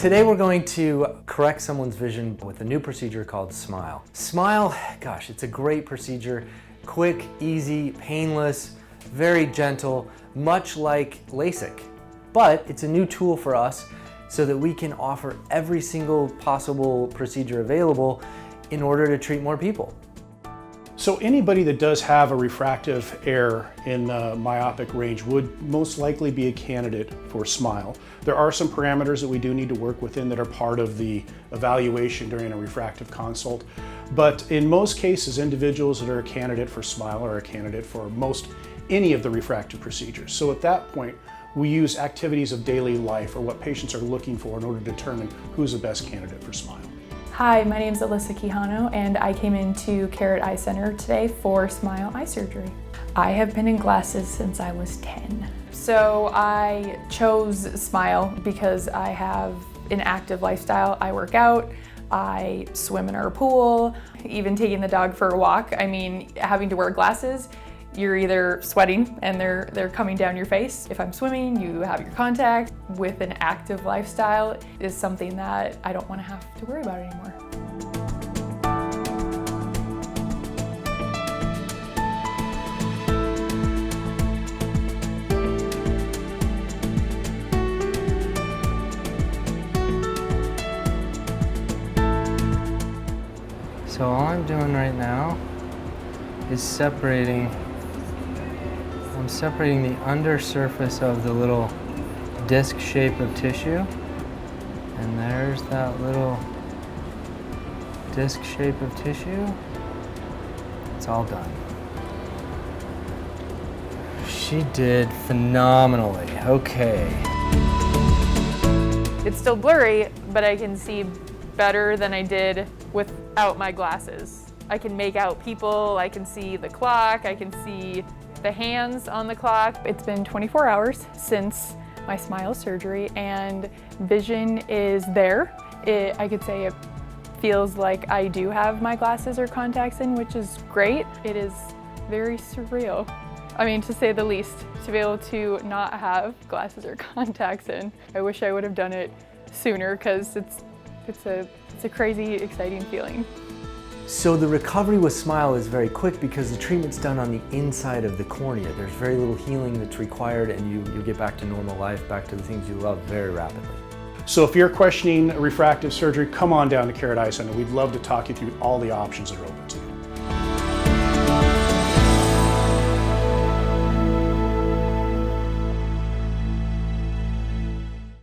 Today we're going to correct someone's vision with a new procedure called SMILE. SMILE, gosh, it's a great procedure. Quick, easy, painless, very gentle, much like LASIK. But it's a new tool for us so that we can offer every single possible procedure available in order to treat more people. So anybody that does have a refractive error in the myopic range would most likely be a candidate for SMILE. There are some parameters that we do need to work within that are part of the evaluation during a refractive consult. But in most cases, individuals that are a candidate for SMILE are a candidate for any of the refractive procedures. So at that point, we use activities of daily life or what patients are looking for in order to determine who's the best candidate for SMILE. Hi, my name is Alyssa Quijano and I came into Carrot Eye Center today for SMILE eye surgery. I have been in glasses since I was 10. So I chose SMILE because I have an active lifestyle. I work out, I swim in our pool, even taking the dog for a walk. I mean, having to wear glasses, you're either sweating and they're coming down your face. If I'm swimming, you have your contact. With an active lifestyle is something that I don't want to have to worry about anymore. So all I'm doing right now is I'm separating the undersurface of the little disc shape of tissue. And there's that little disc shape of tissue. It's all done. She did phenomenally. Okay. It's still blurry, but I can see better than I did without my glasses. I can make out people, I can see the clock, I can see the hands on the clock. It's been 24 hours since my SMILE surgery and vision is there. I could say it feels like I do have my glasses or contacts in, which is great. It is very surreal. I mean, to say the least, to be able to not have glasses or contacts in. I wish I would have done it sooner because it's a crazy, exciting feeling. So the recovery with SMILE is very quick because the treatment's done on the inside of the cornea. There's very little healing that's required and you get back to normal life, back to the things you love very rapidly. So if you're questioning refractive surgery, come on down to Carrot Eye Center. We'd love to talk you through all the options that are open.